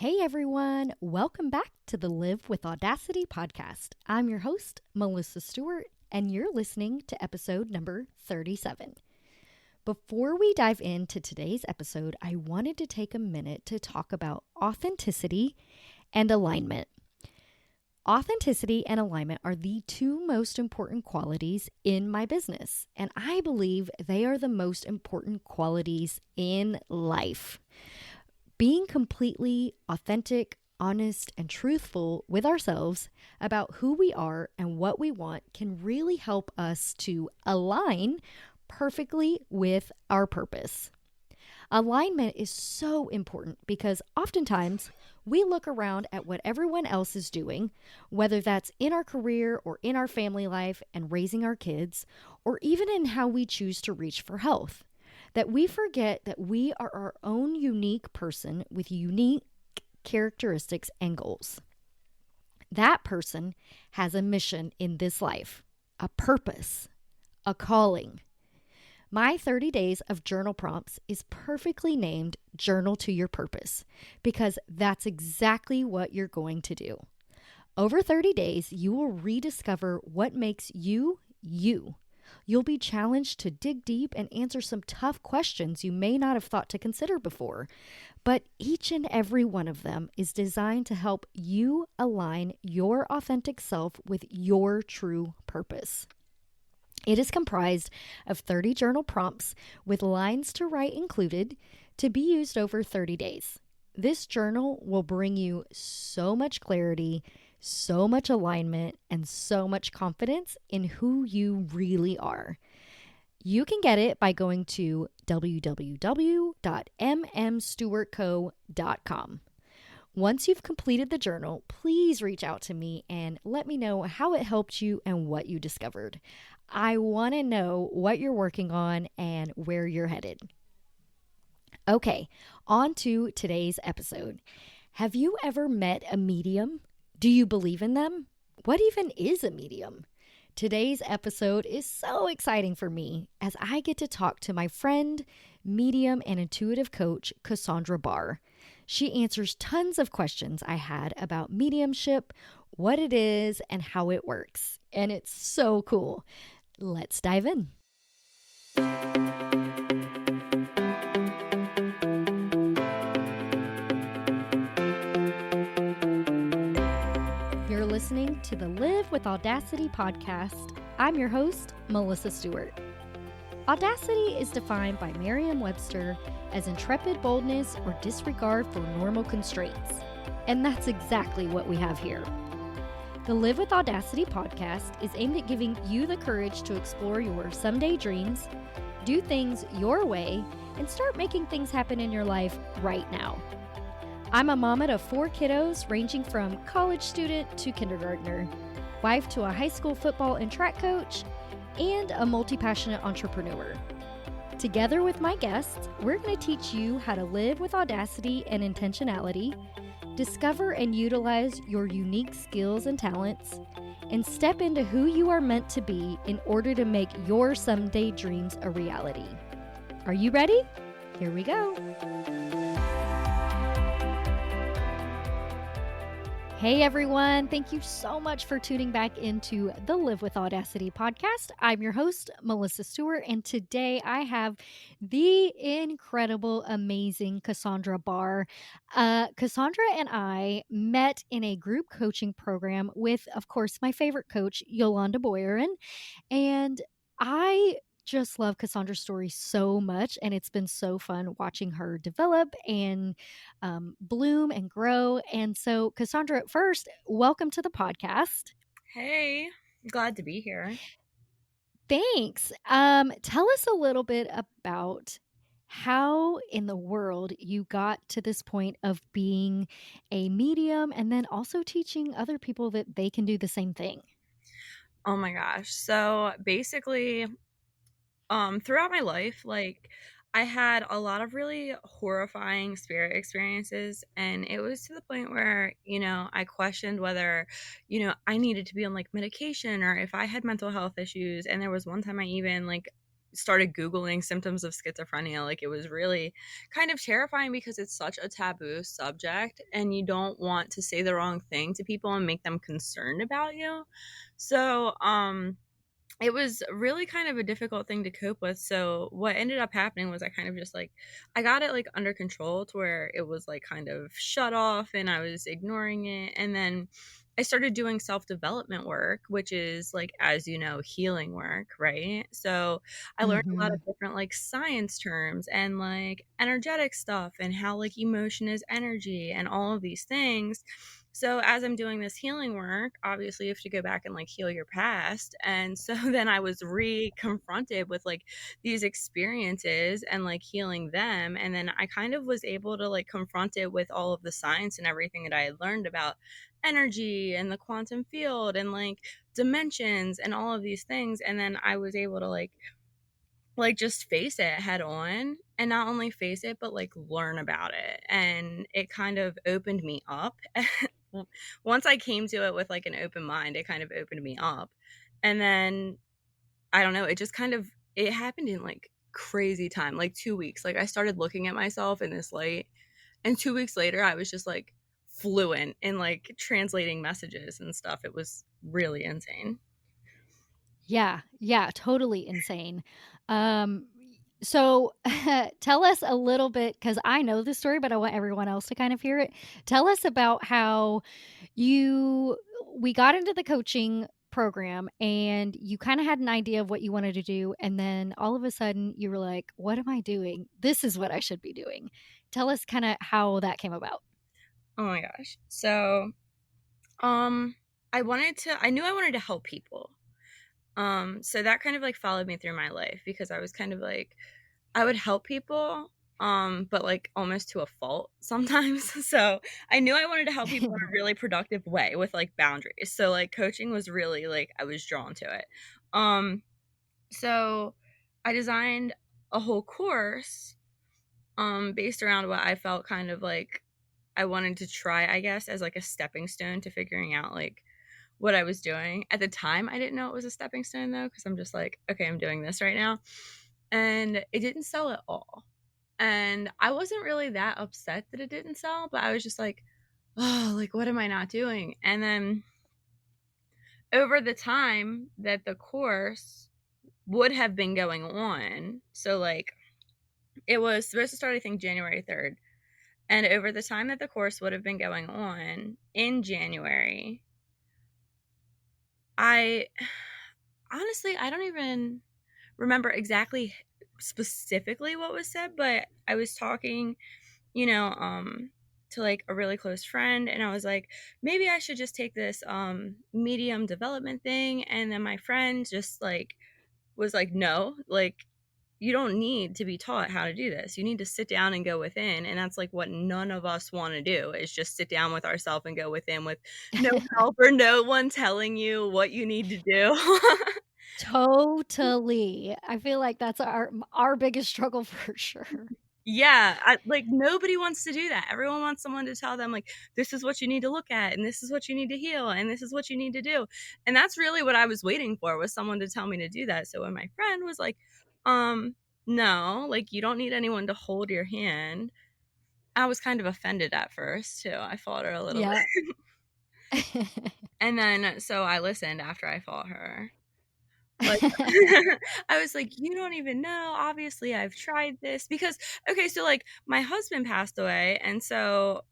Hey everyone, welcome back to the Live with Audacity podcast. I'm your host, Melissa Stewart, and you're listening to episode number 37. Before we dive into today's episode, I wanted to take a minute to talk about authenticity and alignment. Authenticity and alignment are the two most important qualities in my business, and I believe they are the most important qualities in life. Being completely authentic, honest, and truthful with ourselves about who we are and what we want can really help us to align perfectly with our purpose. Alignment is so important because oftentimes we look around at what everyone else is doing, whether that's in our career or in our family life and raising our kids, or even in how we choose to reach for health, that we forget that we are our own unique person with unique characteristics and goals. That person has a mission in this life, a purpose, a calling. My 30 days of journal prompts is perfectly named Journal to Your Purpose because that's exactly what you're going to do. Over 30 days, you will rediscover what makes you, you. You'll be challenged to dig deep and answer some tough questions you may not have thought to consider before. But each and every one of them is designed to help you align your authentic self with your true purpose. It is comprised of 30 journal prompts with lines to write included to be used over 30 days. This journal will bring you so much clarity, so much alignment, and so much confidence in who you really are. You can get it by going to www.mmstewartco.com. Once you've completed the journal, please reach out to me and let me know how it helped you and what you discovered. I want to know what you're working on and where you're headed. Okay, on to today's episode. Have you ever met a medium? Do you believe in them? What even is a medium? Today's episode is so exciting for me as I get to talk to my friend, medium, and intuitive coach, Cossondre Bahr. She answers tons of questions I had about mediumship, what it is, and how it works. And it's so cool. Let's dive in. You're listening to the Live with Audacity podcast. I'm your host, Melissa Stewart. Audacity is defined by Merriam-Webster as intrepid boldness or disregard for normal constraints. And that's exactly what we have here. The Live with Audacity podcast is aimed at giving you the courage to explore your someday dreams, do things your way, and start making things happen in your life right now. I'm a mama to 4 kiddos ranging from college student to kindergartner, wife to a high school football and track coach, and a multi-passionate entrepreneur. Together with my guests, we're going to teach you how to live with audacity and intentionality, discover and utilize your unique skills and talents, and step into who you are meant to be in order to make your someday dreams a reality. Are you ready? Here we go. Hey everyone, thank you so much for tuning back into the Live with Audacity podcast. I'm your host, Melissa Stewart, and today I have the incredible, amazing Cossondre Bahr. Cossondre and I met in a group coaching program with, of course, my favorite coach, Yolanda Boyarin, and I just love Cossondre's story so much, and it's been so fun watching her develop and bloom and grow. And so, Cossondre, first, welcome to the podcast. Hey, glad to be here. Thanks. Tell us a little bit about how in the world you got to this point of being a medium and then also teaching other people that they can do the same thing. Oh my gosh. So basically, throughout my life, I had a lot of really horrifying spirit experiences, and it was to the point where, I questioned whether, I needed to be on medication or if I had mental health issues. And there was one time I even started Googling symptoms of schizophrenia. Like, it was really kind of terrifying because it's such a taboo subject and you don't want to say the wrong thing to people and make them concerned about you. So, it was really kind of a difficult thing to cope with. So what ended up happening was I kind of just like I got it like under control to where it was like kind of shut off and I was ignoring it. And then I started doing self-development work, which is like, as you know, healing work, right? So I learned a lot of Mhm. different like science terms and like energetic stuff and how like emotion is energy and all of these things. So as I'm doing this healing work, obviously you have to go back and like heal your past. And so then I was re-confronted with like these experiences and like healing them. And then I kind of was able to like confront it with all of the science and everything that I had learned about energy and the quantum field and like dimensions and all of these things. And then I was able to like just face it head on and not only face it but like learn about it, and it kind of opened me up. Once I came to it with like an open mind, it kind of opened me up. And then I don't know, it just kind of it happened in like crazy time, like 2 weeks. Like I started looking at myself in this light, and 2 weeks later I was just like fluent in like translating messages and stuff. It was really insane. Yeah, yeah, totally insane. Um, so tell us a little bit, because I know the story, but I want everyone else to kind of hear it. Tell us about how you we got into the coaching program and you kind of had an idea of what you wanted to do, and then all of a sudden you were like, "What am I doing? This is what I should be doing." Tell us kind of how that came about. Oh my gosh. So, um I knew I wanted to help people. So that kind of like followed me through my life because I was kind of like I would help people, but like almost to a fault sometimes. So I knew I wanted to help people in a really productive way with like boundaries. So like coaching was really like I was drawn to it. Um, so I designed a whole course based around what I felt kind of like I wanted to try, I guess, as like a stepping stone to figuring out like what I was doing. At the time, I didn't know it was a stepping stone though, because I'm just like, okay, I'm doing this right now. And it didn't sell at all. And I wasn't really that upset that it didn't sell, but I was just like, oh, like, what am I not doing? And then over the time that the course would have been going on, so like it was supposed to start, I think, January 3rd. And over the time that the course would have been going on in January, I honestly, I don't even remember exactly specifically what was said, but I was talking, you know, to like a really close friend, and I was like, maybe I should just take this medium development thing. And then my friend just like was like, no, like you don't need to be taught how to do this. You need to sit down and go within. And that's like what none of us want to do, is just sit down with ourselves and go within with no help or no one telling you what you need to do. Totally. I feel like that's our biggest struggle for sure. Yeah, like, nobody wants to do that. Everyone wants someone to tell them, like, "This is what you need to look at, and this is what you need to heal, and this is what you need to do." And that's really what I was waiting for, was someone to tell me to do that. So when my friend was like, no, like, you don't need anyone to hold your hand," I was kind of offended at first too. I fought her a little Yeah. bit. And then so I listened after I fought her. Like, I was like, "You don't even know, obviously I've tried this," because okay, so, like, my husband passed away, and so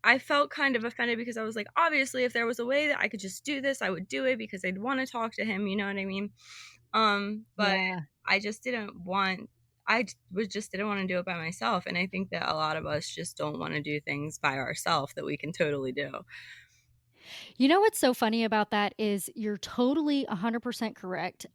I felt kind of offended because I was like, "Obviously, if there was a way that I could just do this, I would do it because I'd wanna talk to him," you know what I mean? But Yeah. I just didn't want I j was just didn't wanna do it by myself, and I think that a lot of us just don't wanna do things by ourself that we can totally do. You know what's so funny about that is you're totally 100% correct.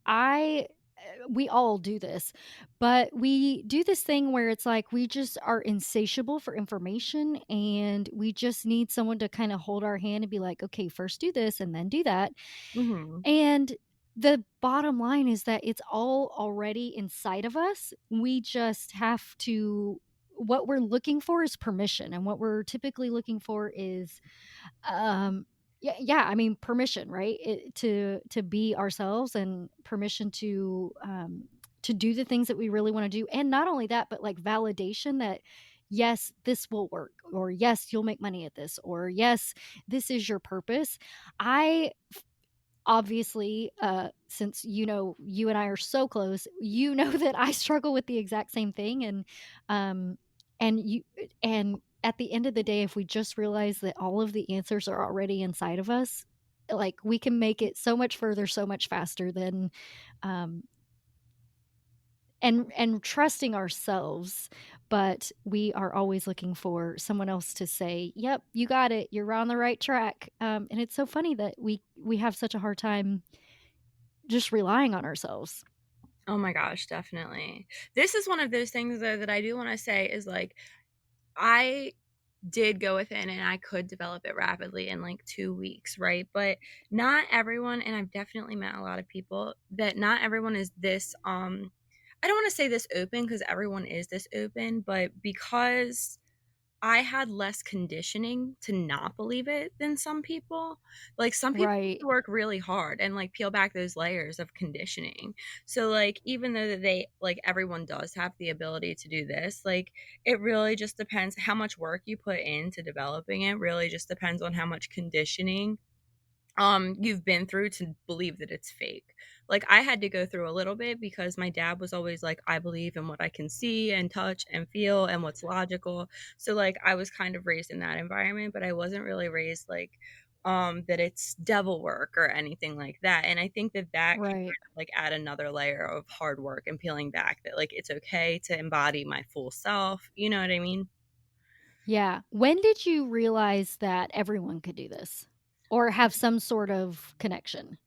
We all do this, but we do this thing where it's like we just are insatiable for information and we just need someone to kind of hold our hand and be like, okay, first do this and then do that. Mhm. And the bottom line is that it's all already inside of us. We just have to, what we're looking for is permission. And what we're typically looking for is yeah, I mean, permission, right? To be ourselves and permission to do the things that we really want to do. And not only that, but like validation that yes, this will work, or yes, you'll make money at this, or yes, this is your purpose. I obviously, since you and I are so close, that I struggle with the exact same thing, um you and at the end of the day, if we just realize that all of the answers are already inside of us, like we can make it so much further, so much faster than um and trusting ourselves. But we are always looking for someone else to say, yep, you got it, you're on the right track. And it's so funny that we have such a hard time just relying on ourselves. Oh my gosh, definitely. This is one of those things though that I do want to say is like I did go within and I could develop it rapidly in like 2 weeks, right? But not everyone, and I've definitely met a lot of people that not everyone is this I don't want to say this open because everyone is this open, but because I had less conditioning to not believe it than some people. Like, some people Right. work really hard and, like, peel back those layers of conditioning. So, like, even though that they like, everyone does have the ability to do this, like, it really just depends how much work you put into developing it, really just depends on how much conditioning you've been through to believe that it's fake. Like, I had to go through a little bit because my dad was always like, I believe in what I can see and touch and feel and what's logical. So like I was kind of raised in that environment, but I wasn't really raised like that it's devil work or anything like that. And I think that that can Right. kind of like add another layer of hard work and peeling back that like it's okay to embody my full self. You know what I mean? Yeah. When did you realize that everyone could do this or have some sort of connection?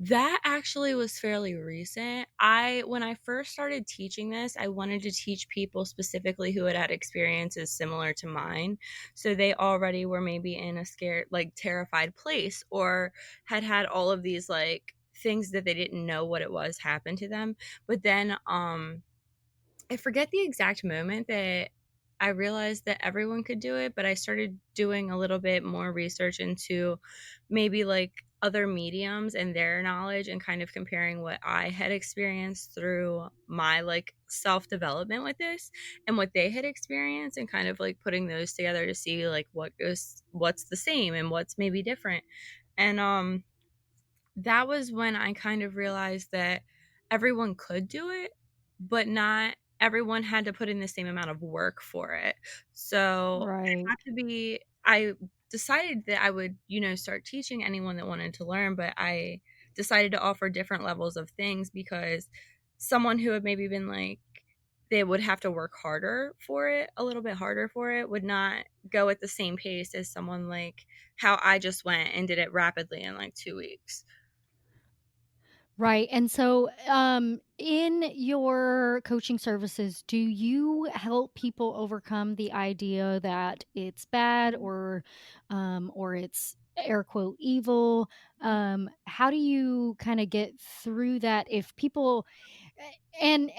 That actually was fairly recent. I When I first started teaching this, I wanted to teach people specifically who had had experiences similar to mine. So they already were maybe in a scared, like terrified place, or had had all of these like things that they didn't know what it was happen to them. But then I forget the exact moment that I realized that everyone could do it, but I started doing a little bit more research into maybe like other mediums and their knowledge and kind of comparing what I had experienced through my like self development with this and what they had experienced, and kind of like putting those together to see like what's the same and what's maybe different. And that was when I kind of realized that everyone could do it, but not everyone had to put in the same amount of work for it. So it Right. had to be, I decided that I would, start teaching anyone that wanted to learn, but I decided to offer different levels of things because someone who had maybe been like, they would have to work harder for it, a little bit harder for it, would not go at the same pace as someone like how I just went and did it rapidly in like 2 weeks. Right. And so, in your coaching services, do you help people overcome the idea that it's bad or it's air quote evil? How do you kind of get through that if people and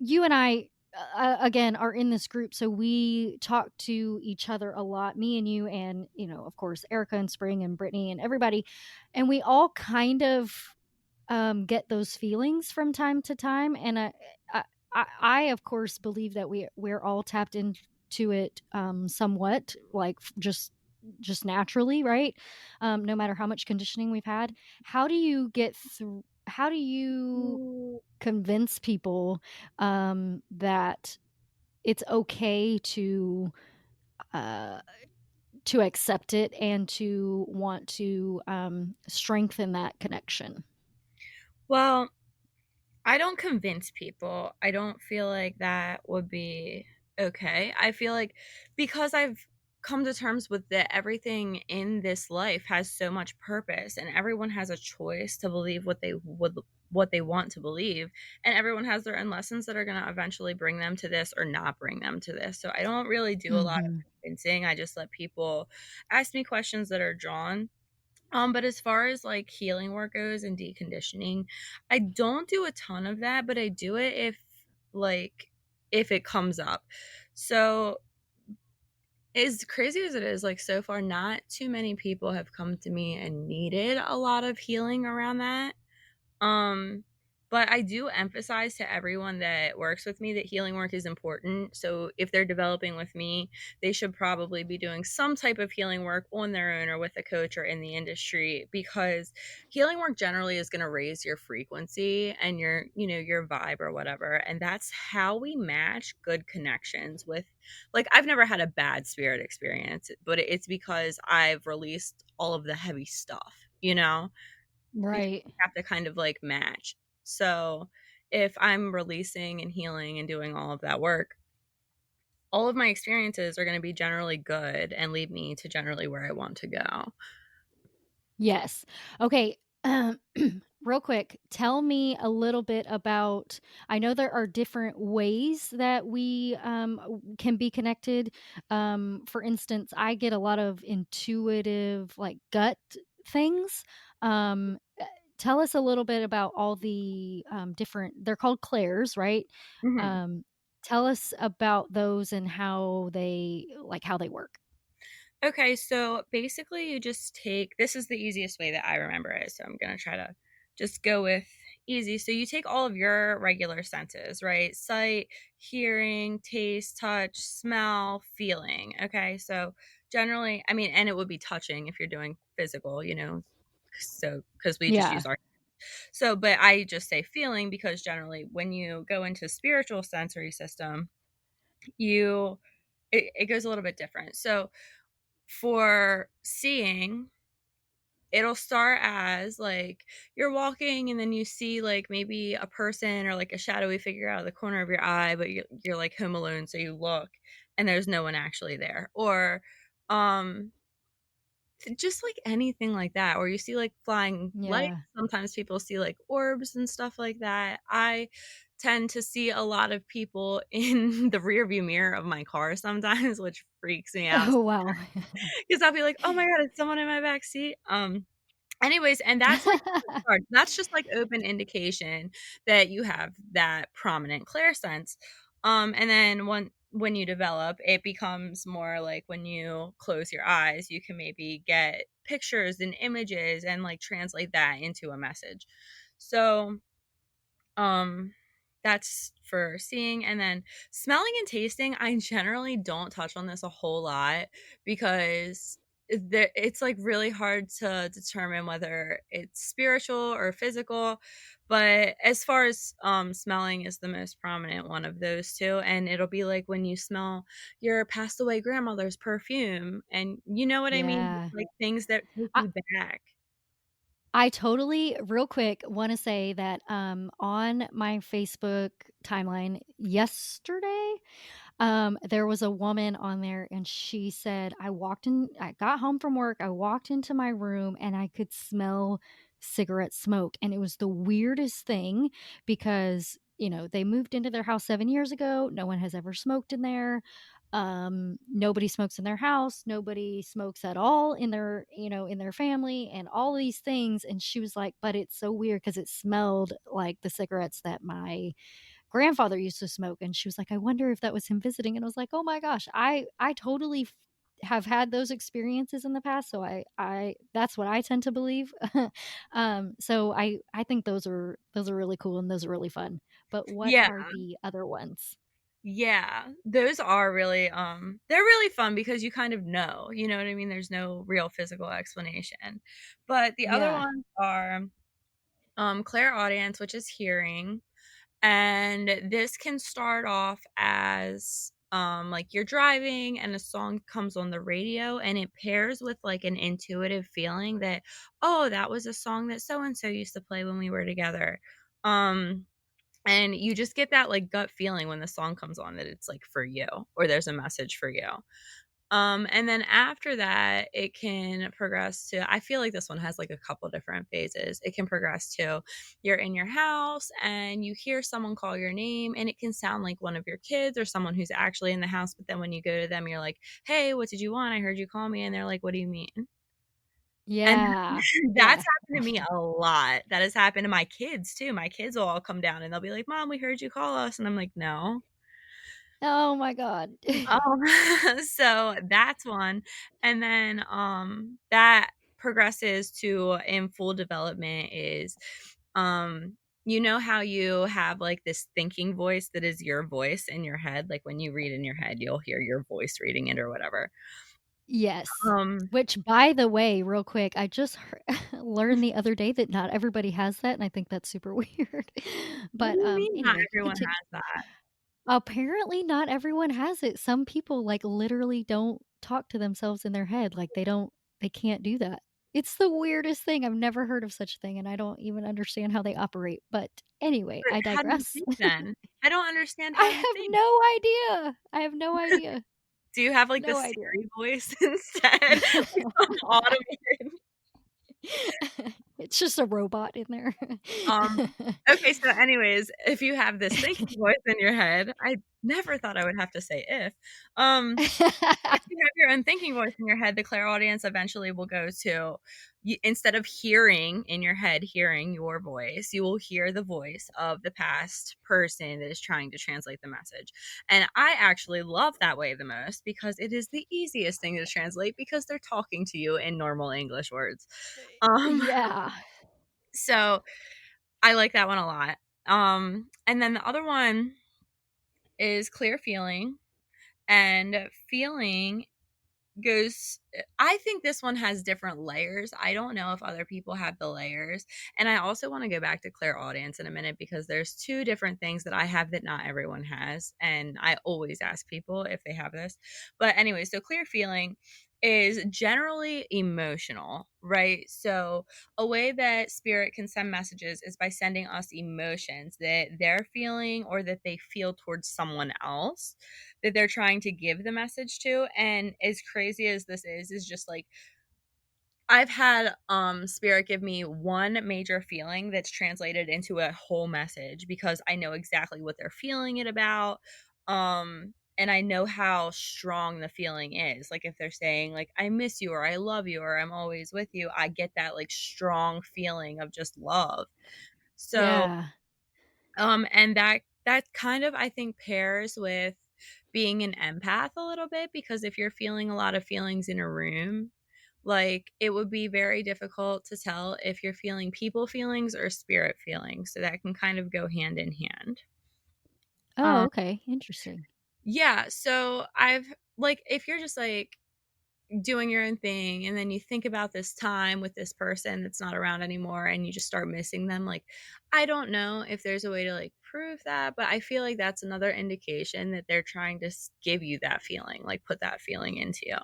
you and I again are in this group, so we talk to each other a lot, me and you, and of course Erica and Spring and Brittany and everybody, and we all kind of get those feelings from time to time, and I, I of course believe that we're all tapped into it somewhat, like just naturally, right? No matter how much conditioning we've had. How do you get through? How do you convince people that it's okay uh, to accept it and to want to strengthen that connection? Well, I don't convince people. I don't feel like that would be okay. I feel like because I've come to terms with that everything in this life has so much purpose and everyone has a choice to believe what they want to believe, and everyone has their own lessons that are going to eventually bring them to this or not bring them to this. So I don't really do a lot of Hmm. convincing. I just let people ask me questions that are drawn. But as far as like healing work goes and deconditioning, I don't do a ton of that, but I do it like if it comes up. So as crazy as it is, like so far not too many people have come to me and needed a lot of healing around that. Um But I do emphasize to everyone that works with me that healing work is important. So if they're developing with me, they should probably be doing some type of healing work on their own or with a coach or in the industry, because healing work generally is going to raise your frequency and your, your vibe or whatever. And that's how we match good connections with, like, I've never had a bad spirit experience, but it's because I've released all of the heavy stuff, because Right. you have to kind of like match. So if I'm releasing and healing and doing all of that work, all of my experiences are going to be generally good and lead me to generally where I want to go. Yes. Okay. Real quick, tell me a little bit about. I know there are different ways that we can be connected. For instance, I get a lot of intuitive, like gut things. Uh, Tell us a little bit about all the different. They're called clairs, right? Mhm. Um, Tell us about those and how they work. Okay, so basically you just take, this is the easiest way that I remember it, so I'm going to try to just go with easy. So you take all of your regular senses, right? Sight, hearing, taste, touch, smell, feeling. Okay, so generally, I mean, and it would be touching if you're doing physical, so because we just Yeah. use our, so, but I just say feeling because generally when you go into spiritual sensory system, you, it goes a little bit different. So for seeing, it'll start as like you're walking and then you see like maybe a person or like a shadowy figure out of the corner of your eye, but you're like home alone, so you look and there's no one actually there. Or um just like anything like that, or you see like flying lights. Yeah. Sometimes people see like orbs and stuff like that. I tend to see a lot of people in the rear view mirror of my car sometimes, which freaks me out Oh, wow. because I'll be like, oh my god, it's someone in my back seat. Anyways, and that's like hard. That's just like open indication that you have that prominent clairsense. And then when you develop, it becomes more like when you close your eyes, you can maybe get pictures and images and like translate that into a message. So um, that's for seeing. And then smelling and tasting, I generally don't touch on this a whole lot because it's like really hard to determine whether it's spiritual or physical. But as far as smelling is the most prominent one of those two, and it'll be like when you smell your passed away grandmother's perfume, and you know what I mean, Yeah. like things that take I you back. I totally real quick, wanna say that, on my Facebook timeline yesterday, there was a woman on there, and she said, I got home from work, I walked into my room, and I could smell cigarette smoke, and it was the weirdest thing because, they moved into their house 7 years ago, no one has ever smoked in there, nobody smokes in their house, nobody smokes at all in their family, and all these things, and she was like, "But it's so weird because it smelled like the cigarettes that my grandfather used to smoke," and she was like, "I wonder if that was him visiting," and I was like, "Oh my gosh, I totally have had those experiences in the past, so I that's what I tend to believe." So I think those are really cool and those are really fun. But what Yeah. are the other ones? Yeah, those are really, they're really fun because you kind of know, you know what I mean? There's no real physical explanation. But the other Yeah. ones are, clairaudience, which is hearing, and this can start off as, like you're driving and a song comes on the radio and it pairs with like an intuitive feeling that, oh, that was a song that so and so used to play when we were together. Um, and you just get that, like, gut feeling when the song comes on that it's, like, for you or there's a message for you. And then after that, it can progress to, I feel like this one has, like, a couple different phases. It can progress to you're in your house and you hear someone call your name, and it can sound like one of your kids or someone who's actually in the house, but then when you go to them, you're like, "Hey, what did you want? I heard you call me." And they're like, "What do you mean?" And Yeah. that's Yeah. happened to me a lot. That has happened to my kids too. My kids will all come down and they'll be like, "Mom, we heard you call us." And I'm like, "No." Oh my god. So that's one. And then, that progresses to in full development is, You know how you have, like, this thinking voice that is your voice in your head? Like, when you read in your head, you'll hear your voice reading it or whatever. Yes. Um, Which, by the way, real quick, I just learned the other day that not everybody has that, and I think that's super weird. what do But, you mean not anyway, everyone contin has that? apparently not everyone has it. Some people, like, literally don't talk to themselves in their head, like, they can't do that. It's the weirdest thing, I've never heard of such a thing, and I don't even understand how they operate, but anyway, But I how do you digress. think then? I don't understand I how you have think. no idea. I have no idea. Do you have, like, the No idea. Siri voice instead? Like, some automated. It's just a robot in there. Um, okay, so anyways, if you have this thinking voice in your head, I never thought I would have to say if you have your own thinking voice in your head, the clairaudience eventually will go to instead of hearing in your head, hearing your voice, you will hear the voice of the past person that is trying to translate the message. And I actually love that way the most because it is the easiest thing to translate because they're talking to you in normal English words. Um, Yeah. so I like that one a lot. And then the other one is clear feeling. And feeling goes I think this one has different layers. I don't know if other people have the layers. And I also want to go back to clairaudience in a minute because there's two different things that I have that not everyone has. And I always ask people if they have this. But anyway, so clear feeling is generally emotional, right? So a way that spirit can send messages is by sending us emotions that they're feeling or that they feel towards someone else that they're trying to give the message to. And as crazy as this is just like I've had spirit give me one major feeling that's translated into a whole message because I know exactly what they're feeling it about. And I know how strong the feeling is. Like if they're saying like I miss you or I love you or I'm always with you, I get that like strong feeling of just love. So Yeah. and that kind of I think pairs with being an empath a little bit because if you're feeling a lot of feelings in a room, like it would be very difficult to tell if you're feeling people feelings or spirit feelings. So that can kind of go hand in hand. Oh, Um okay, interesting. yeah, so I've like if you're just like doing your own thing and then you think about this time with this person that's not around anymore and you just start missing them like I don't know if there's a way to like prove that but I feel like that's another indication that they're trying to give you that feeling like put that feeling into you.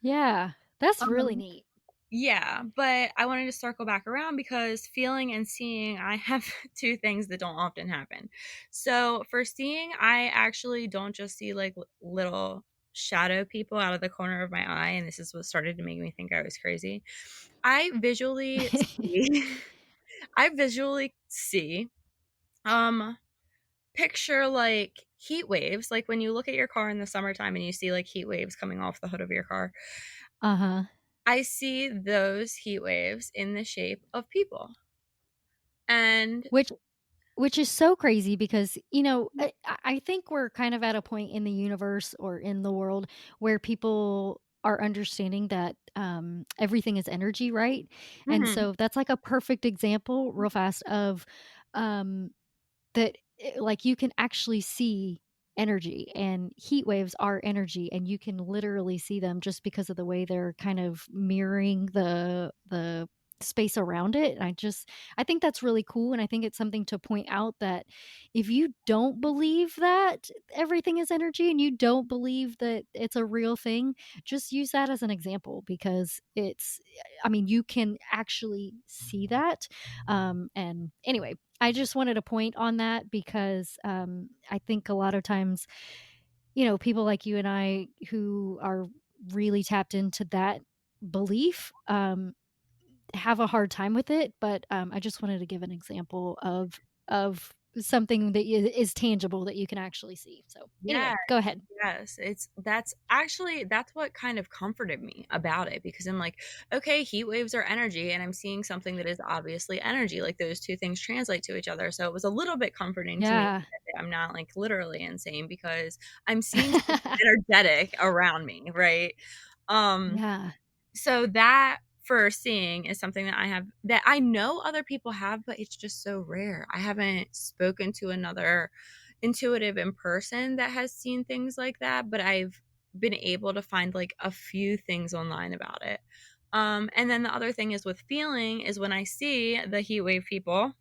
Yeah, that's really um neat. yeah, but I wanted to circle back around because feeling and seeing I have two things that don't often happen. So for seeing I actually don't just see like little shadow people out of the corner of my eye and this is what started to make me think I was crazy. I visually see I visually see um picture like heat waves like when you look at your car in the summertime and you see like heat waves coming off the hood of your car. Uh-huh. I see those heat waves in the shape of people. And Which which is so crazy because, I think we're kind of at a point in the universe or in the world where people are understanding that, everything is energy, right? And mhm, so that's like a perfect example, real fast, of, um that, like, you can actually see energy, and heat waves are energy, and you can literally see them just because of the way they're kind of mirroring the space around it, and I think that's really cool, and I think it's something to point out that if you don't believe that everything is energy and you don't believe that it's a real thing, just use that as an example because I mean, you can actually see that, and anyway, I just wanted to point on that because I think a lot of times, people like you and I who are really tapped into that belief have a hard time with it. But I just wanted to give an example of something that is tangible that you can actually see. So yes, anyway, go ahead. yes, it's that's actually that's what kind of comforted me about it because I'm like, okay, heat waves are energy, and I'm seeing something that is obviously energy. Like those two things translate to each other. So it was a little bit comforting to me Yeah. that I'm not like literally insane because I'm seeing something energetic around me, right? Um, Yeah. so that for seeing is something that I have, that I know other people have, but it's just so rare. I haven't spoken to another intuitive in person that has seen things like that, but I've been able to find like a few things online about it. And then the other thing is with feeling is when I see the heat wave people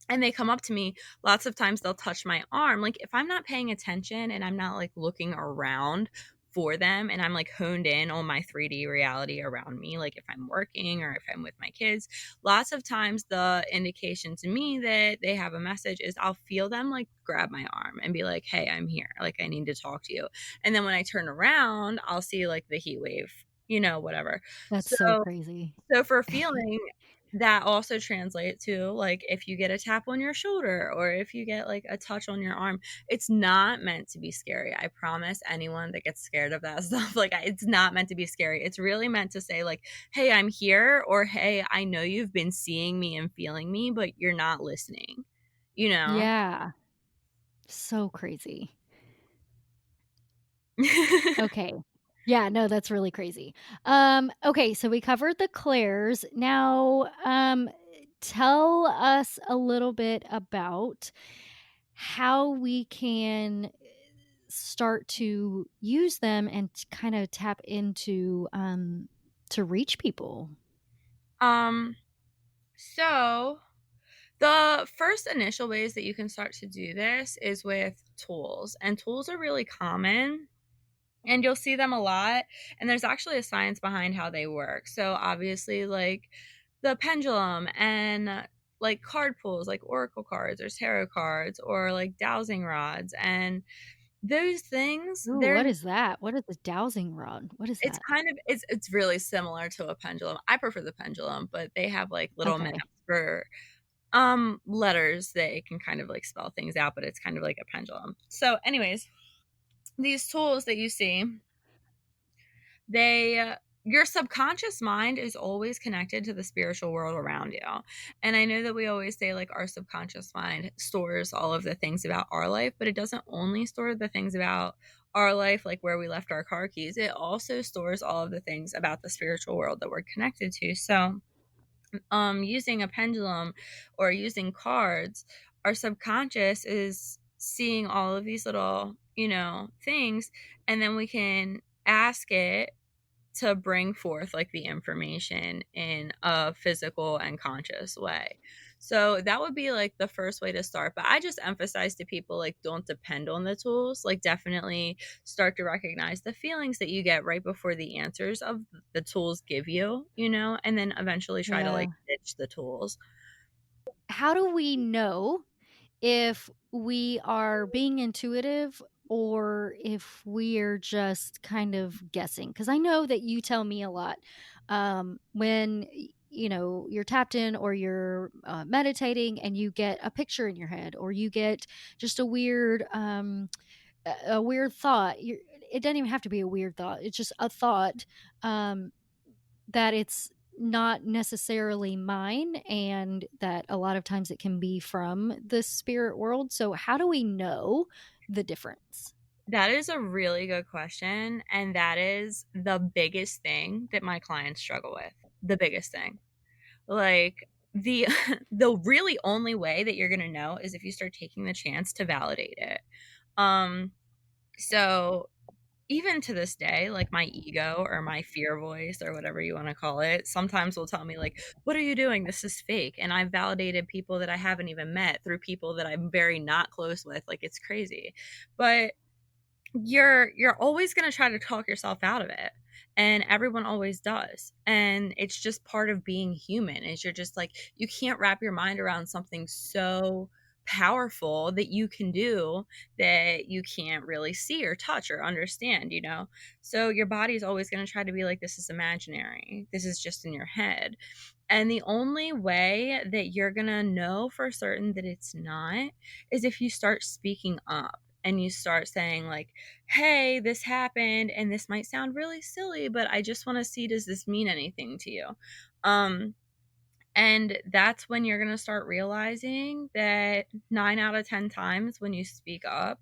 and they come up to me, lots of times they'll touch my arm. Like if I'm not paying attention and I'm not like looking around for them and I'm like honed in on my 3D reality around me, like if I'm working or if I'm with my kids, lots of times the indication to me that they have a message is I'll feel them like grab my arm and be like, "Hey, I'm here. Like I need to talk to you." And then when I turn around, I'll see like the heat wave, whatever. That's So so crazy. so for feeling, that also translates to, like, if you get a tap on your shoulder or if you get, like, a touch on your arm, it's not meant to be scary. I promise anyone that gets scared of that stuff, like, it's not meant to be scary. It's really meant to say, like, "Hey, I'm here," or, "Hey, I know you've been seeing me and feeling me, but you're not listening." You know? Yeah. So crazy. Okay. Yeah, no, that's really crazy. Okay, so we covered the clairs. Now, tell us a little bit about how we can start to use them and kind of tap into to reach people. Um, so the first initial ways that you can start to do this is with tools, and tools are really common and you'll see them a lot. And there's actually a science behind how they work. So, obviously, like the pendulum and like card pools, like oracle cards or tarot cards, or like dowsing rods, and those things, Ooh, they're what is that? What is the dowsing rod? What is it's that? kind of it's really similar to a pendulum. I prefer the pendulum, but they have like little maps Okay. for letters that it can kind of like spell things out, but it's kind of like a pendulum. So anyways, these tools that you see, they your subconscious mind is always connected to the spiritual world around you. And I know that we always say like our subconscious mind stores all of the things about our life, but it doesn't only store the things about our life, like where we left our car keys. It also stores all of the things about the spiritual world that we're connected to. So using a pendulum or using cards, our subconscious is seeing all of these little, things, and then we can ask it to bring forth like the information in a physical and conscious way. So that would be like the first way to start. But I just emphasize to people like don't depend on the tools. Like definitely start to recognize the feelings that you get right before the answers of the tools give you, and then eventually try to like Yeah. ditch the tools. How do we know if we are being intuitive or if we're just kind of guessing? Because I know that you tell me a lot when you're tapped in or you're meditating and you get a picture in your head or you get just a weird thought. It doesn't even have to be a weird thought. It's just a thought um, that it's not necessarily mine and that a lot of times it can be from the spirit world. So how do we know the difference? That is a really good question. And that is the biggest thing that my clients struggle with. The biggest thing. Like the the really only way that you're going to know is if you start taking the chance to validate it. Um so even to this day, like my ego or my fear voice or whatever you want to call it, sometimes will tell me like, "What are you doing? This is fake." And I've validated people that I haven't even met through people that I'm very not close with. Like it's crazy. But you're always going to try to talk yourself out of it, and everyone always does, and it's just part of being human. Is you're just like you can't wrap your mind around something so powerful that you can do that you can't really see or touch or understand. So your body's always going to try to be like, this is imaginary, this is just in your head. And the only way that you're going to know for certain that it's not is if you start speaking up and you start saying like, "Hey, this happened and this might sound really silly, but I just want to see, does this mean anything to you?" Um and that's when you're going to start realizing that 9 out of 10 times when you speak up,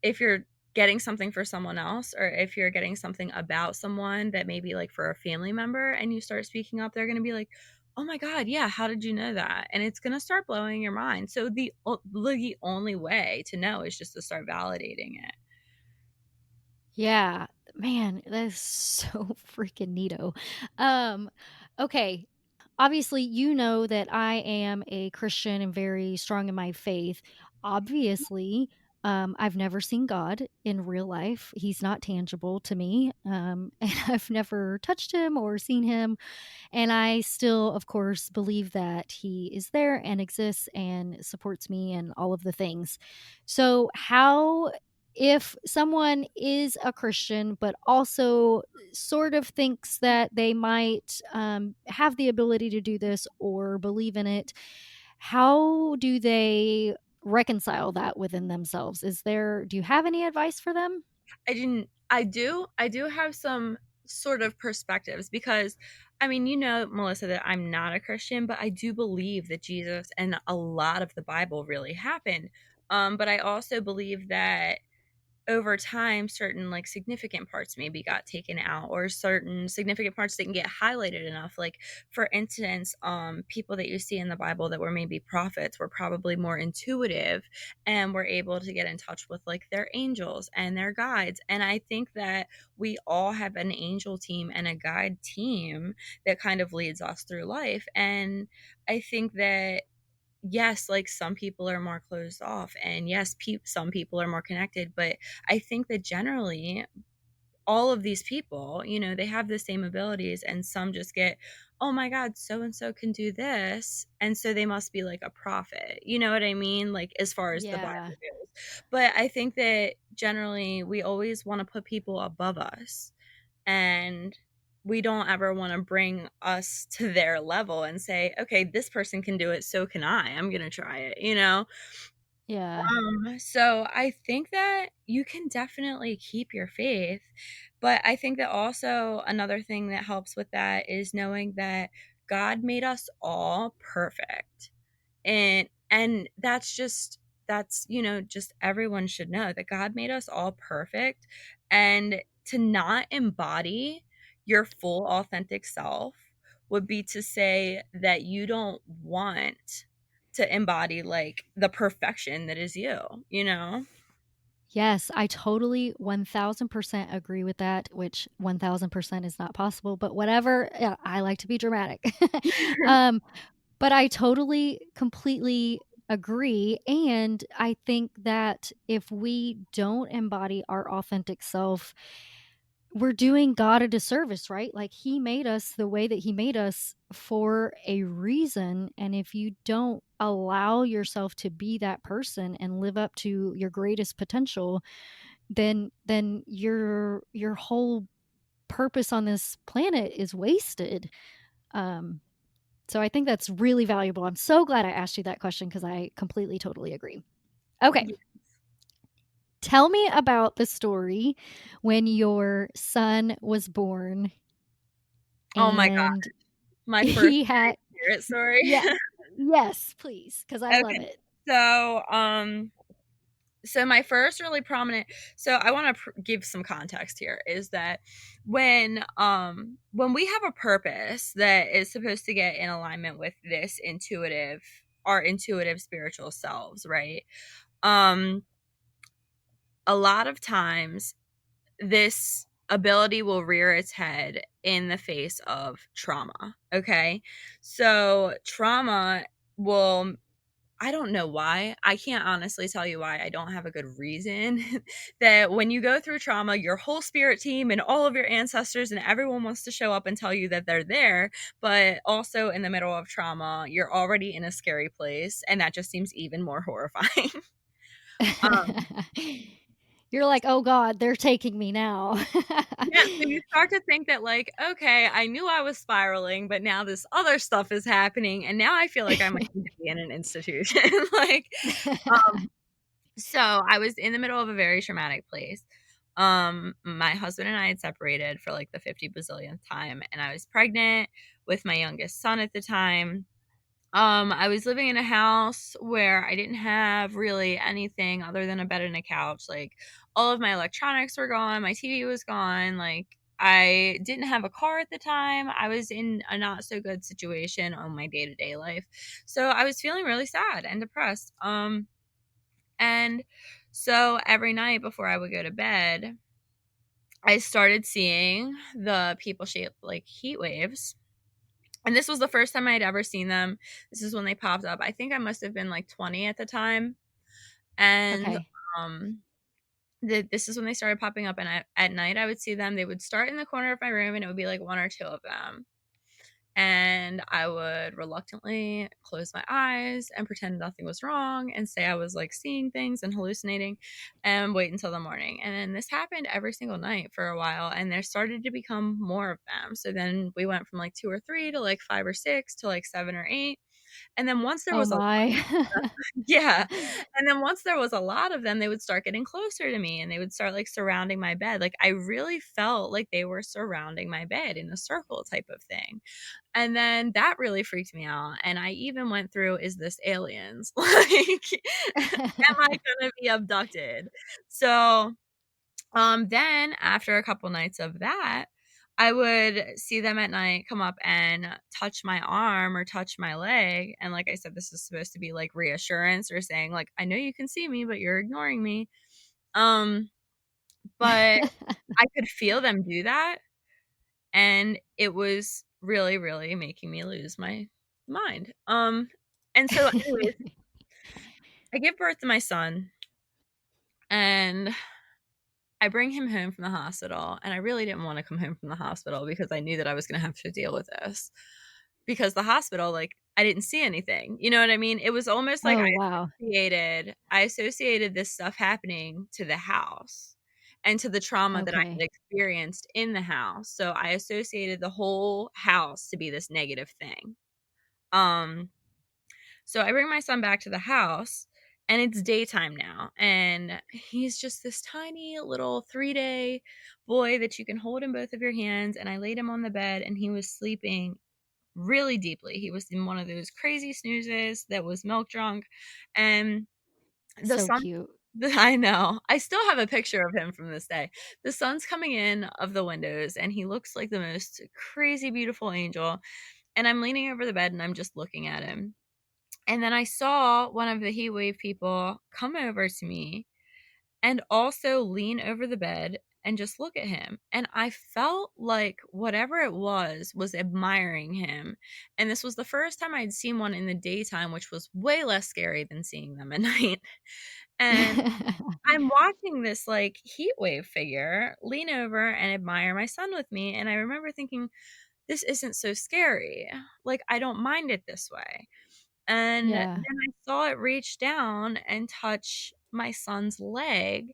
if you're getting something for someone else, or if you're getting something about someone that maybe like for a family member and you start speaking up, they're going to be like, "Oh my god, yeah, how did you know that?" And it's going to start blowing your mind. So the only way to know is just to start validating it. Yeah, man, that is so freaking neato. Um, okay, obviously, you know that I am a Christian and very strong in my faith. Obviously, I've never seen God in real life. He's not tangible to me, and I've never touched him or seen him. And I still, of course, believe that he is there and exists and supports me and all of the things. So, how, if someone is a Christian, but also sort of thinks that they might have the ability to do this or believe in it, how do they reconcile that within themselves? Do you have any advice for them? I do have some sort of perspectives because I mean, you know, Melissa, that I'm not a Christian, but I do believe that Jesus and a lot of the Bible really happened. But I also believe that over time certain like significant parts maybe got taken out, or certain significant parts didn't get highlighted enough. Like for instance, people that you see in the Bible that were maybe prophets were probably more intuitive and were able to get in touch with like their angels and their guides. And I think that we all have an angel team and a guide team that kind of leads us through life. And I think that yes, like some people are more closed off, and yes, some people are more connected, but I think that generally all of these people, you know, they have the same abilities, and some just get, oh my God, so and so can do this. And so they must be like a prophet. You know what I mean? Like as far as the Bible Yeah. goes. But I think that generally we always want to put people above us, and we don't ever want to bring us to their level and say, okay, this person can do it, so can I'm going to try it, you know? Yeah. So I think that you can definitely keep your faith, but I think that also another thing that helps with that is knowing that God made us all perfect. And that's, you know, just everyone should know that God made us all perfect, and to not embody your full authentic self would be to say that you don't want to embody like the perfection that is you, you know? Yes, I totally 1000% agree with that, which 1000% is not possible, but whatever. Yeah, I like to be dramatic. um, but I totally, completely agree. And I think that if we don't embody our authentic self, we're doing God a disservice, right? Like he made us the way that he made us for a reason. And if you don't allow yourself to be that person and live up to your greatest potential, then your whole purpose on this planet is wasted. Um, so I think that's really valuable. I'm so glad I asked you that question because I completely, totally agree. Okay. Yeah. Tell me about the story when your son was born Oh my god, and my first he had, spirit story. yeah, yes, please, because I love Okay. it. So, so my first really prominent, so I want to give some context here, is that when we have a purpose that is supposed to get in alignment with this intuitive, our intuitive spiritual selves, right? um a lot of times this ability will rear its head in the face of trauma. Okay, so trauma will, I don't know why. I can't honestly tell you why. I don't have a good reason. That when you go through trauma, your whole spirit team and all of your ancestors and everyone wants to show up and tell you that they're there. But also in the middle of trauma, you're already in a scary place. And that just seems even more horrifying. um, You're like, oh God, they're taking me now. yeah. So you start to think that, like, okay, I knew I was spiraling, but now this other stuff is happening. And now I feel like I might need to be in an institution. Like, um, so I was in the middle of a very traumatic place. My husband and I had separated for like the 50 bazillionth time, and I was pregnant with my youngest son at the time. I was living in a house where I didn't have really anything other than a bed and a couch. Like, all of my electronics were gone, my TV was gone, like, I didn't have a car at the time. I was in a not so good situation on my day-to-day life. So, I was feeling really sad and depressed. And so every night before I would go to bed, I started seeing the people-shaped, like, heat waves. And this was the first time I'd ever seen them. This is when they popped up. I think I must have been, like, 20 at the time, and, Okay. um, this is when they started popping up, and at night, I would see them. They would start in the corner of my room, and it would be, like, 1 or 2 of them, and I would reluctantly close my eyes and pretend nothing was wrong and say I was, like, seeing things and hallucinating and wait until the morning, and then this happened every single night for a while, and there started to become more of them. So then we went from, like, 2 or 3 to, like, 5 or 6 to, like, 7 or 8, and then once there Oh was a my. yeah, and then once there was a lot of them, they would start getting closer to me, and they would start, like, surrounding my bed. Like, I really felt like they were surrounding my bed in a circle type of thing. And then that really freaked me out, and I even went through, "Is this aliens?" Like, "Am I gonna be abducted?" So, then after a couple nights of that, I would see them at night come up and touch my arm or touch my leg, and like I said, this is supposed to be, like, reassurance or saying, like, "I know you can see me, but you're ignoring me." Um, but I could feel them do that, and it was really, really making me lose my mind. And so anyways, I give birth to my son, and I bring him home from the hospital, and I really didn't wanna come home from the hospital because I knew that I was gonna have to deal with this. Because the hospital, like, I didn't see anything, you know what I mean? It was almost like Oh, wow. I associated this stuff happening to the house and to the trauma that I had Okay. experienced in the house, so I associated the whole house to be this negative thing. Um, so I bring my son back to the house, and it's daytime now, and he's just this tiny little 3-day boy that you can hold in both of your hands, and I laid him on the bed, and he was sleeping really deeply. He was in one of those crazy snoozes that was milk drunk, and the So sun cute. I know. I still have a picture of him from this day. The sun's coming in of the windows, and he looks like the most crazy beautiful angel, and I'm leaning over the bed, and I'm just looking at him. And then I saw one of the heat wave people come over to me and also lean over the bed and just look at him. And I felt like whatever it was admiring him. And this was the first time I'd seen one in the daytime, which was way less scary than seeing them at night. And I'm watching this like heat wave figure lean over and admire my son with me. And I remember thinking, this isn't so scary. Like, I don't mind it this way. And then Yeah. I saw it reach down and touch my son's leg,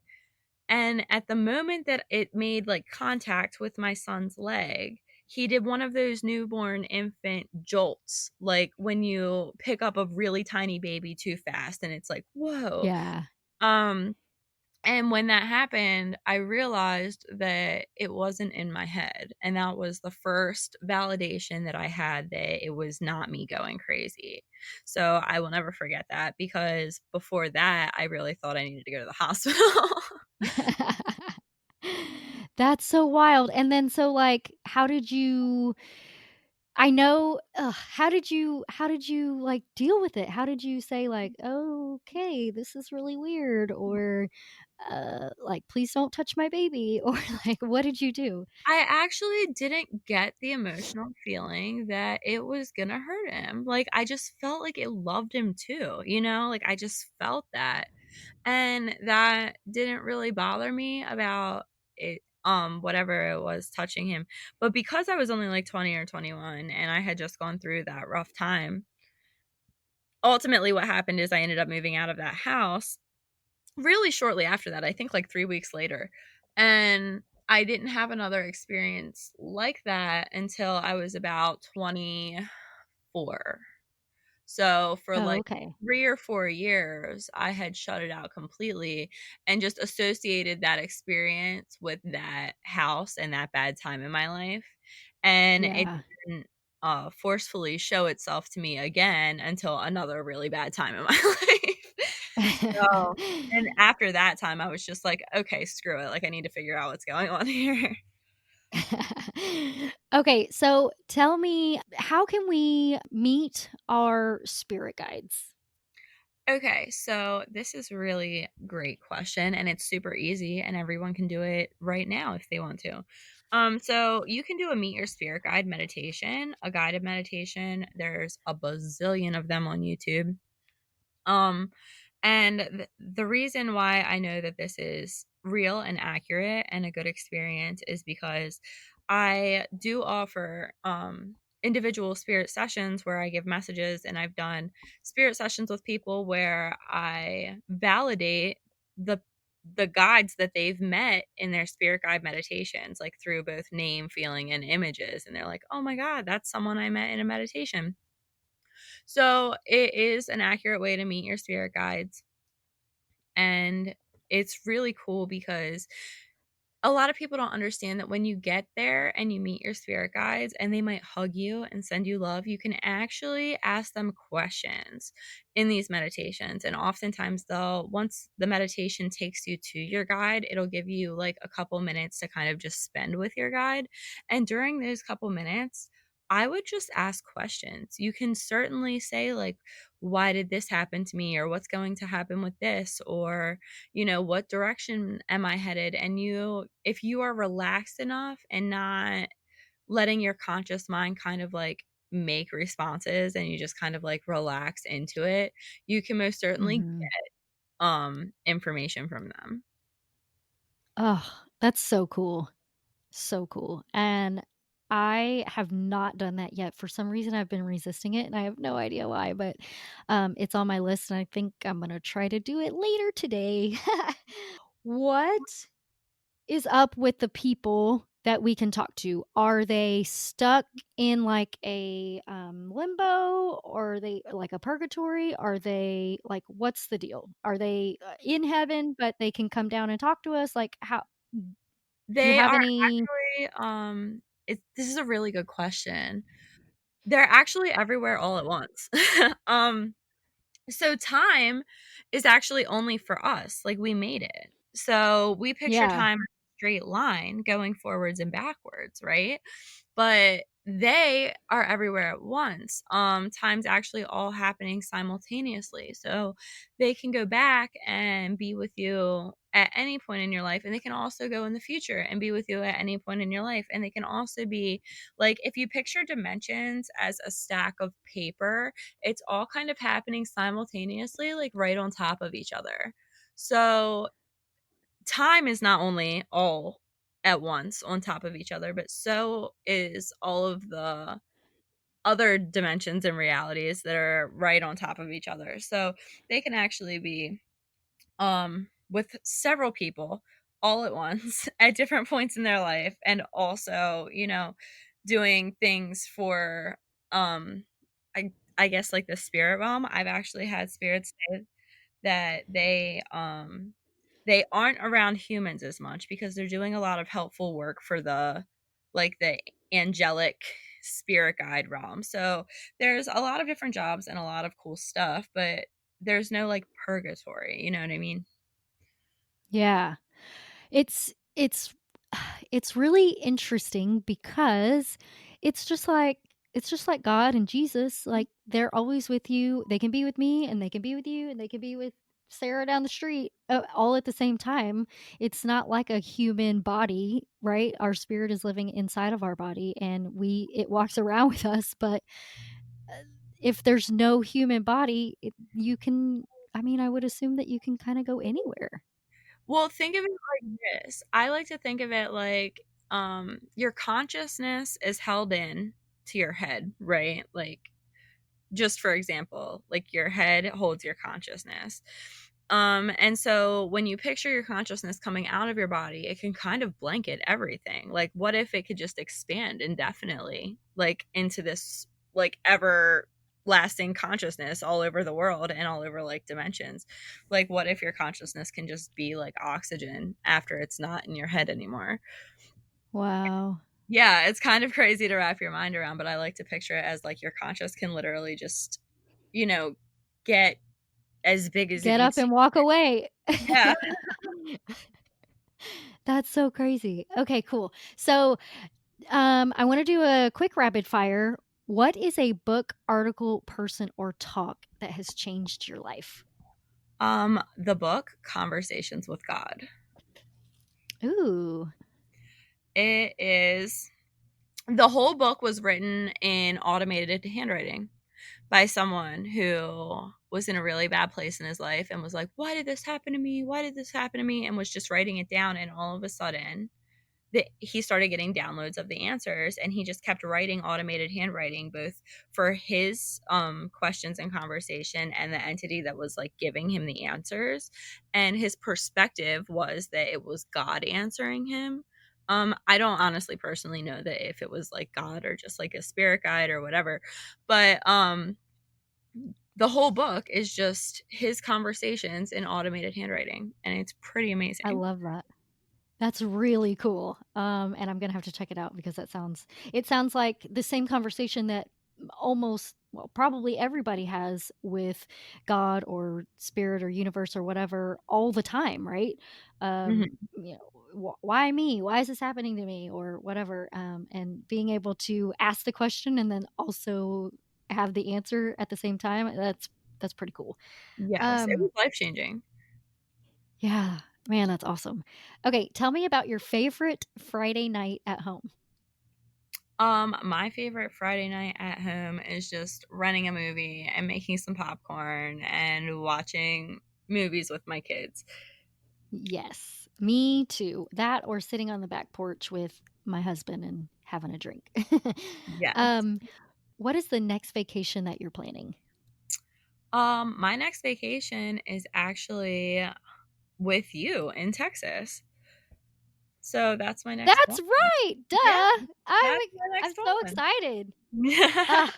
and at the moment that it made, like, contact with my son's leg, he did one of those newborn infant jolts, like, when you pick up a really tiny baby too fast and it's like, "Whoa." Yeah. Um, and when that happened, I realized that it wasn't in my head, and that was the first validation that I had that it was not me going crazy. So, I will never forget that because before that, I really thought I needed to go to the hospital. That's so wild. And then so, like, how did you I know how did you, like, deal with it? How did you say, like, "Okay, this is really weird," or, like, "Please don't touch my baby," or, like, what did you do? I actually didn't get the emotional feeling that it was gonna hurt him. Like, I just felt like it loved him too, you know? Like, I just felt that. And that didn't really bother me about it, whatever it was touching him. But because I was only like 20 or 21 and I had just gone through that rough time, ultimately what happened is I ended up moving out of that house really shortly after that, I think like 3 weeks later, and I didn't have another experience like that until I was about 24. So, for, Oh, like, okay. 3 or 4 years, I had shut it out completely and just associated that experience with that house and that bad time in my life, and it Yeah. didn't forcefully show itself to me again until another really bad time in my life. So, and after that time, I was just like, "Okay, screw it, like, I need to figure out what's going on here." Okay, so tell me, how can we meet our spirit guides? Okay, so this is a really great question, and it's super easy, and everyone can do it right now if they want to. So you can do a meet your spirit guide meditation, a guided meditation. There's a bazillion of them on YouTube. Um, and the reason why I know that this is real and accurate and a good experience is because I do offer individual spirit sessions where I give messages, and I've done spirit sessions with people where I validate the guides that they've met in their spirit guide meditations, like through both name, feeling, and images. And they're like, "Oh my God, that's someone I met in a meditation." So it is an accurate way to meet your spirit guides. And it's really cool because a lot of people don't understand that when you get there and you meet your spirit guides and they might hug you and send you love, you can actually ask them questions in these meditations. And oftentimes, though, once the meditation takes you to your guide, it'll give you like a couple minutes to kind of just spend with your guide. And during those couple minutes, I would just ask questions. You can certainly say, like, why did this happen to me? Or what's going to happen with this? Or, what direction am I headed? And if you are relaxed enough and not letting your conscious mind kind of like make responses, and you just kind of like relax into it, you can most certainly Mhm. get information from them. Oh, that's so cool. So cool. And I have not done that yet. For some reason, I've been resisting it, and I have no idea why, but it's on my list, and I think I'm going to try to do it later today. What is up with the people that we can talk to? Are they stuck in like a limbo, or are they like a purgatory? Are they like, what's the deal? Are they in heaven, but they can come down and talk to us? Like, how do you They have are any? actually this is a really good question. They're actually everywhere all at once. um So time is actually only for us, like, we made it. So we picture Yeah. time as a straight line going forwards and backwards, right? But they are everywhere at once. Time's actually all happening simultaneously. So they can go back and be with you at any point in your life, and they can also go in the future and be with you at any point in your life. And they can also be like, if you picture dimensions as a stack of paper, it's all kind of happening simultaneously, like right on top of each other. So time is not only all at once on top of each other, but so is all of the other dimensions and realities that are right on top of each other. So they can actually be with several people all at once at different points in their life, and also, doing things for um I guess like the spirit realm. I've actually had spirits say that they aren't around humans as much because they're doing a lot of helpful work for the angelic spirit guide realm. So there's a lot of different jobs and a lot of cool stuff, but there's no like purgatory, you know what I mean? Yeah. It's it's really interesting because it's just like God and Jesus, like, they're always with you. They can be with me, and they can be with you, and they can be with Sarah down the street, all at the same time. It's not like a human body, right? Our spirit is living inside of our body, and it walks around with us, but, uh, if there's no human body, you can, I mean, I would assume that you can kinda go anywhere. Well, think of it like this. I like to think of it like your consciousness is held in to your head, right? Like, just for example, like your head holds your consciousness. And so when you picture your consciousness coming out of your body, it can kind of blanket everything. Like, what if it could just expand indefinitely, like into this like ever lasting consciousness all over the world and all over like dimensions? Like, what if your consciousness can just be like oxygen after it's not in your head anymore? Wow. Yeah, it's kind of crazy to wrap your mind around, but I like to picture it as like your conscious can literally just, you know, get as big as it Get up needs to. and walk away. Yeah. That's so crazy. Okay, cool. So, I want to do a quick rapid fire. What is a book, article, person, or talk that has changed your life? The book Conversations with God. Ooh, It is the whole book was written in automated handwriting by someone who was in a really bad place in his life and was like, "Why did this happen to me? Why did this happen to me?" and was just writing it down, and all of a sudden he started getting downloads of the answers, and he just kept writing automated handwriting both for his questions and conversation and the entity that was like giving him the answers, and his perspective was that it was God answering him. I don't honestly personally know that if it was like God or just like a spirit guide or whatever, but the whole book is just his conversations in automated handwriting, and it's pretty I amazing. love that. That's really cool. And I'm gonna have to check it out because it sounds like the same conversation that almost well probably everybody has with God or spirit or universe or whatever all the time, right? Mhm. You know, why me? Why is this happening to me? Or whatever. And being able to ask the question and then also have the answer at the same time. That's pretty cool. Yes, it Um, was life changing. yeah, man, that's awesome. Okay, tell me about your favorite Friday night at home. My favorite Friday night at home is just renting a movie and making some popcorn and watching movies with my kids. Yes, me too. That or sitting on the back porch with my husband and having a drink. Yes. um, what is the next vacation that you're planning? My next vacation is actually with you in Texas. So that's my next That's one. right. Yeah, Duh. that's my I'm next so one. excited. Yeah. Ah,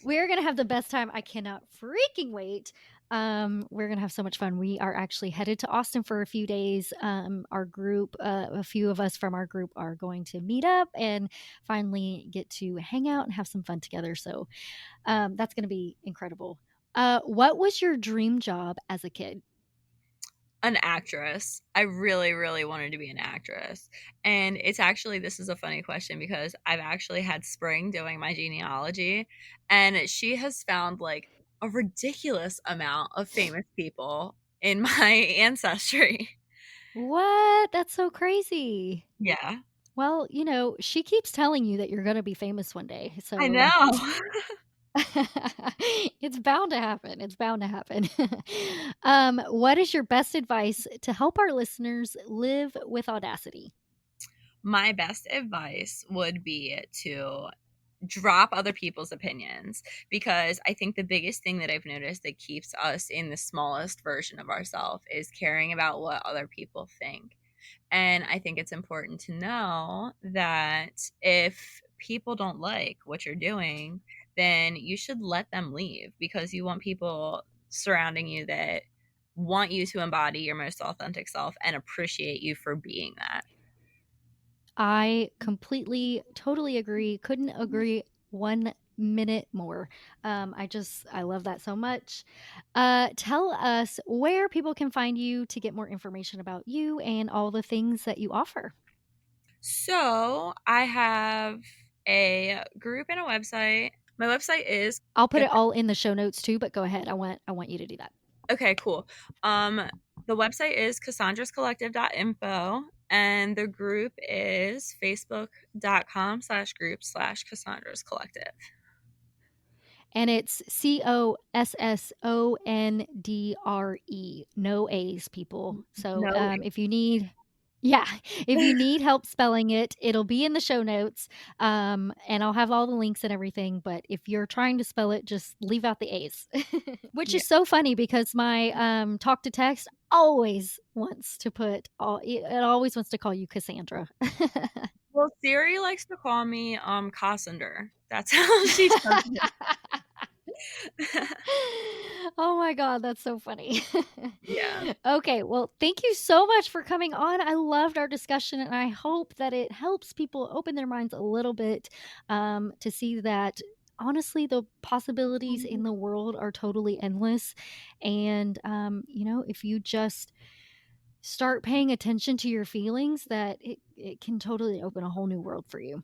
we're gonna have the best time. I cannot freaking wait. We're gonna have so much fun. We are actually headed to Austin for a few days. Our group, a few of us from our group, are going to meet up and finally get to hang out and have some fun together. So that's gonna be incredible. What was your dream job as a kid? An actress. I really, really wanted to be an actress. And it's actually this is a funny question because I've actually had Spring doing my genealogy, and she has found, like, a ridiculous amount of famous people in my ancestry. What? That's so crazy. Yeah. Well, she keeps telling you that you're gonna be famous one day. I So know. it's bound to happen. It's bound to happen. What is your best advice to help our listeners live with audacity? My best advice would be to drop other people's opinions, because I think the biggest thing that I've noticed that keeps us in the smallest version of ourselves is caring about what other people think. And I think it's important to know that if people don't like what you're doing, then you should let them leave, because you want people surrounding you that want you to embody your most authentic self and appreciate you for being that. I completely, totally agree. Couldn't agree 1 minute more. I love that so much. Tell us where people can find you to get more information about you and all the things that you offer. So I have a group and a website. My website is I'll put it all in the show notes too, but go ahead. I want you to do that. okay, cool. Um, the website is cassandrascollective.info, and the group is facebook.com/group/Cassandra's Collective. And it's Cossondre. No A's, people. So No, if you need, yeah, if you need help spelling it, it'll be in the show notes. And I'll have all the links and everything. But if you're trying to spell it, just leave out the A's, which yeah. is so funny because my talk to text always wants to it always wants to call you Cassandra. Well, Siri likes to call me Cossondre. That's how she does it. Oh my God, that's so funny. Yeah. Okay, well, thank you so much for coming on. I loved our discussion, and I hope that it helps people open their minds a little bit to see that honestly, the possibilities in Mhm. the world are totally endless. And, if you just start paying attention to your feelings, that it can totally open a whole new world for you.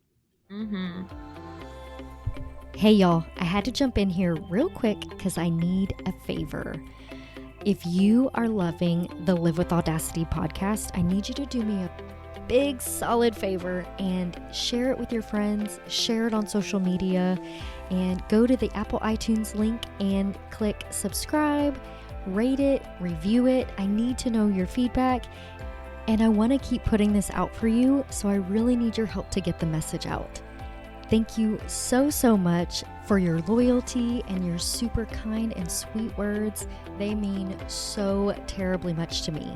Mhm. Hey, y'all, I had to jump in here real quick because I need a favor. If you are loving the Live with Audacity podcast, I need you to do me a big solid favor and share it with your friends, share it on social media, and go to the Apple iTunes link and click subscribe, rate it, review it. I need to know your feedback, and I want to keep putting this out for you, so I really need your help to get the message out. Thank you so, so much for your loyalty and your super kind and sweet words. They mean so terribly much to me.